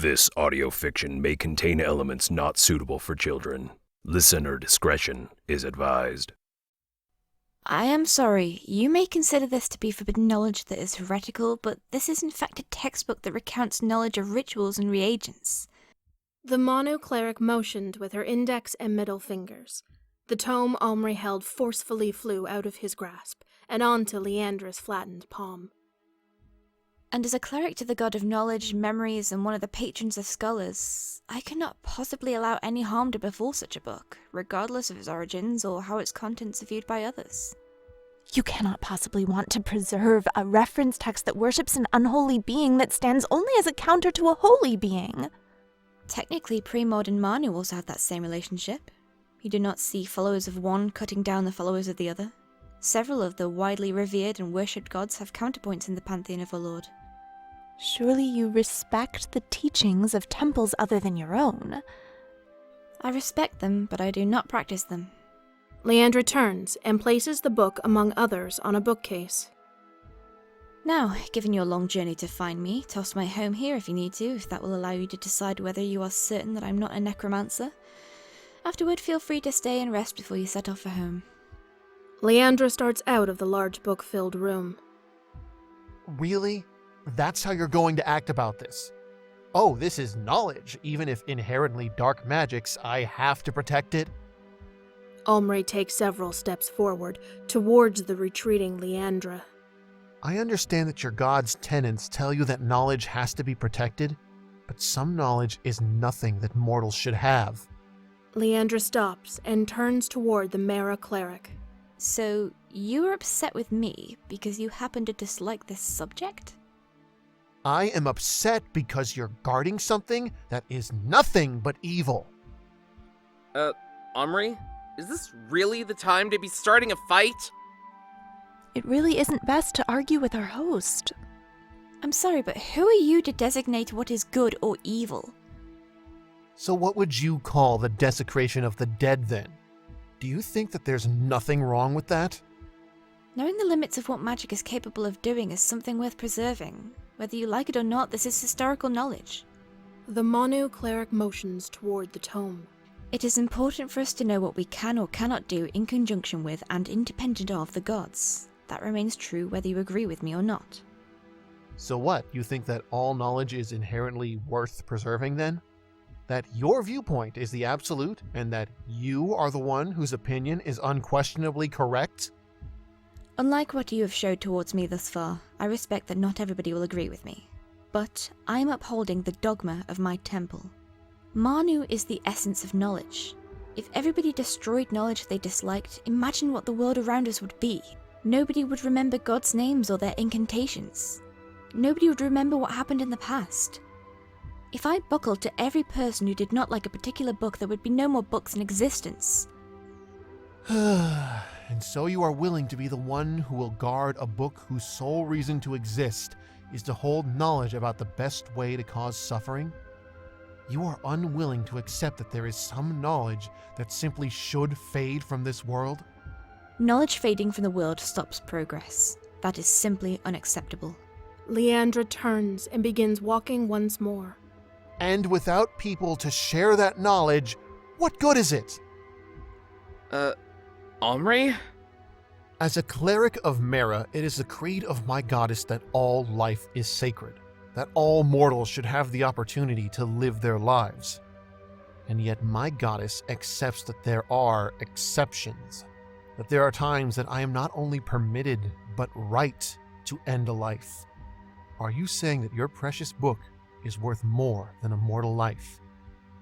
This audio fiction may contain elements not suitable for children. Listener discretion is advised. I am sorry, you may consider this to be forbidden knowledge that is heretical, but this is in fact a textbook that recounts knowledge of rituals and reagents. The mono-cleric motioned with her index and middle fingers. The tome Omri held forcefully flew out of his grasp, and onto Leandra's flattened palm. And as a cleric to the god of knowledge, memories, and one of the patrons of scholars, I cannot possibly allow any harm to befall such a book, regardless of its origins or how its contents are viewed by others. You cannot possibly want to preserve a reference text that worships an unholy being that stands only as a counter to a holy being. Technically, pre-modern Manu also had that same relationship. You do not see followers of one cutting down the followers of the other. Several of the widely revered and worshipped gods have counterpoints in the pantheon of Ullord. Surely you respect the teachings of temples other than your own. I respect them, but I do not practice them. Leandra turns and places the book among others on a bookcase. Now, given your long journey to find me, toss my home here if you need to, if that will allow you to decide whether you are certain that I'm not a necromancer. Afterward, feel free to stay and rest before you set off for home. Leandra starts out of the large book-filled room. Really? That's how you're going to act about this? Oh, this is knowledge, even if inherently dark magics, I have to protect it? Omri takes several steps forward, towards the retreating Leandra. I understand that your god's tenets tell you that knowledge has to be protected, but some knowledge is nothing that mortals should have. Leandra stops and turns toward the Mara cleric. So, you are upset with me because you happen to dislike this subject? I am upset because you're guarding something that is nothing but evil. Omri? Is this really the time to be starting a fight? It really isn't best to argue with our host. I'm sorry, but who are you to designate what is good or evil? So what would you call the desecration of the dead then? Do you think that there's nothing wrong with that? Knowing the limits of what magic is capable of doing is something worth preserving. Whether you like it or not, this is historical knowledge. The Manu cleric motions toward the tome. It is important for us to know what we can or cannot do in conjunction with and independent of the gods. That remains true whether you agree with me or not. So what, you think that all knowledge is inherently worth preserving then? That your viewpoint is the absolute and that you are the one whose opinion is unquestionably correct? Unlike what you have showed towards me thus far, I respect that not everybody will agree with me. But I am upholding the dogma of my temple. Manu is the essence of knowledge. If everybody destroyed knowledge they disliked, imagine what the world around us would be. Nobody would remember God's names or their incantations. Nobody would remember what happened in the past. If I buckled to every person who did not like a particular book, there would be no more books in existence. And so you are willing to be the one who will guard a book whose sole reason to exist is to hold knowledge about the best way to cause suffering? You are unwilling to accept that there is some knowledge that simply should fade from this world? Knowledge fading from the world stops progress. That is simply unacceptable. Leandra turns and begins walking once more. And without people to share that knowledge, what good is it? Omri? As a cleric of Mara, it is the creed of my goddess that all life is sacred, that all mortals should have the opportunity to live their lives. And yet my goddess accepts that there are exceptions, that there are times that I am not only permitted, but right to end a life. Are you saying that your precious book is worth more than a mortal life?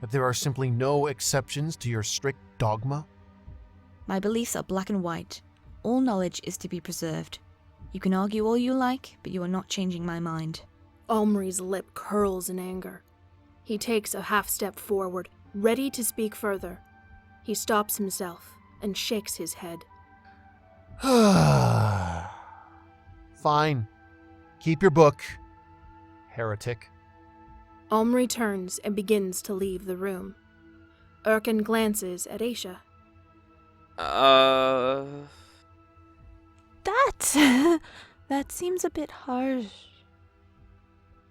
That there are simply no exceptions to your strict dogma? My beliefs are black and white. All knowledge is to be preserved. You can argue all you like, but you are not changing my mind. Omri's lip curls in anger. He takes a half-step forward, ready to speak further. He stops himself and shakes his head. Fine. Keep your book, heretic. Omri turns and begins to leave the room. Ercan glances at Aisha. That seems a bit harsh.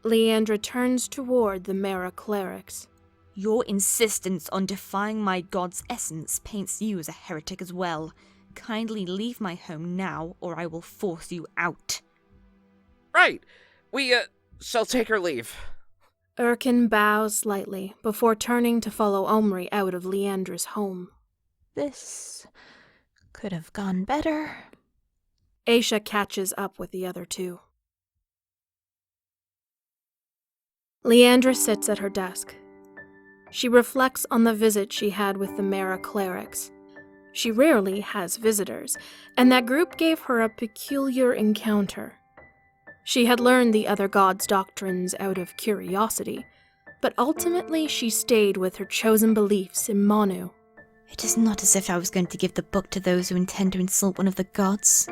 Leandra turns toward the Mara clerics. Your insistence on defying my god's essence paints you as a heretic as well. Kindly leave my home now, or I will force you out. Right. We, shall take her leave. Ercan bows slightly before turning to follow Omri out of Leandra's home. This could have gone better. Aisha catches up with the other two. Leandra sits at her desk. She reflects on the visit she had with the Mara clerics. She rarely has visitors, and that group gave her a peculiar encounter. She had learned the other gods' doctrines out of curiosity, but ultimately she stayed with her chosen beliefs in Manu. It is not as if I was going to give the book to those who intend to insult one of the gods.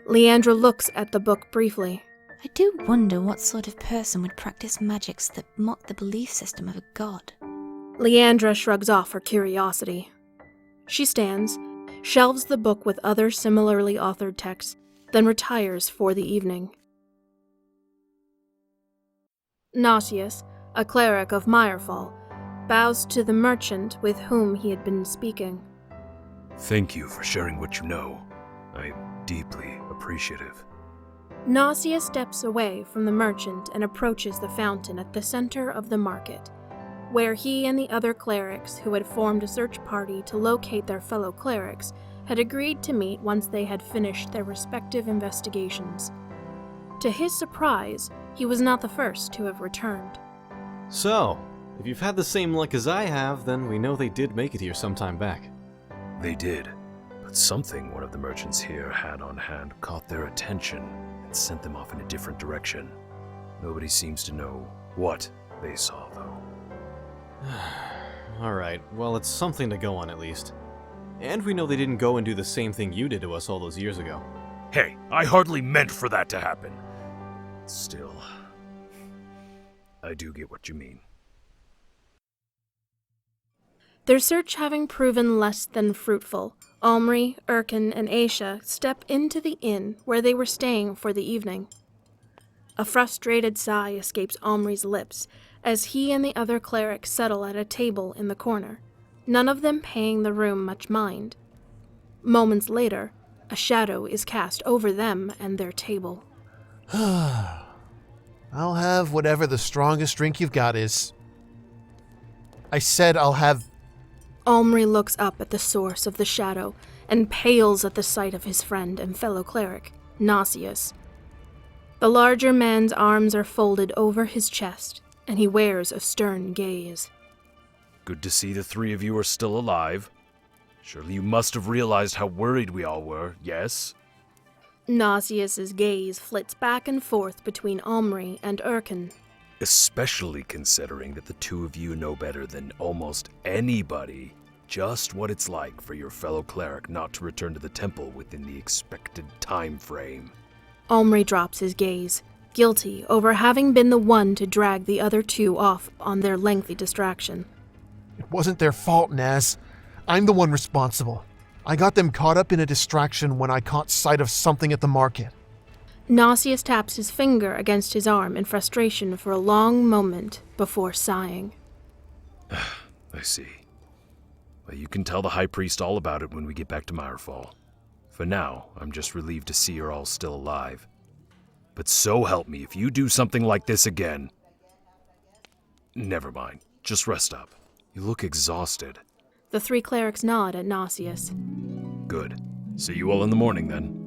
Leandra looks at the book briefly. I do wonder what sort of person would practice magics that mock the belief system of a god. Leandra shrugs off her curiosity. She stands, shelves the book with other similarly authored texts, then retires for the evening. Nasius, a cleric of Myrefall, bows to the merchant with whom he had been speaking. Thank you for sharing what you know. I'm deeply appreciative. Nasius steps away from the merchant and approaches the fountain at the center of the market, where he and the other clerics who had formed a search party to locate their fellow clerics had agreed to meet once they had finished their respective investigations. To his surprise, he was not the first to have returned. So, if you've had the same luck as I have, then we know they did make it here some time back. They did, but something one of the merchants here had on hand caught their attention and sent them off in a different direction. Nobody seems to know what they saw, though. Alright, well, it's something to go on at least. And we know they didn't go and do the same thing you did to us all those years ago. Hey, I hardly meant for that to happen. Still, I do get what you mean. Their search having proven less than fruitful, Omri, Ercan, and Aisha step into the inn where they were staying for the evening. A frustrated sigh escapes Omri's lips as he and the other clerics settle at a table in the corner, none of them paying the room much mind. Moments later, a shadow is cast over them and their table. I'll have whatever the strongest drink you've got is. I said I'll have... Omri looks up at the source of the shadow and pales at the sight of his friend and fellow cleric, Nasius. The larger man's arms are folded over his chest, and he wears a stern gaze. Good to see the three of you are still alive. Surely you must have realized how worried we all were, yes? Nasius's gaze flits back and forth between Omri and Ercan. Especially considering that the two of you know better than almost anybody just what it's like for your fellow cleric not to return to the temple within the expected time frame. Omri drops his gaze, guilty over having been the one to drag the other two off on their lengthy distraction. It wasn't their fault, Naz. I'm the one responsible. I got them caught up in a distraction when I caught sight of something at the market. Nasius taps his finger against his arm in frustration for a long moment before sighing. I see. Well, you can tell the High Priest all about it when we get back to Myrefall. For now, I'm just relieved to see you're all still alive. But so help me, if you do something like this again... Never mind. Just rest up. You look exhausted. The three clerics nod at Nasius. Good. See you all in the morning, then.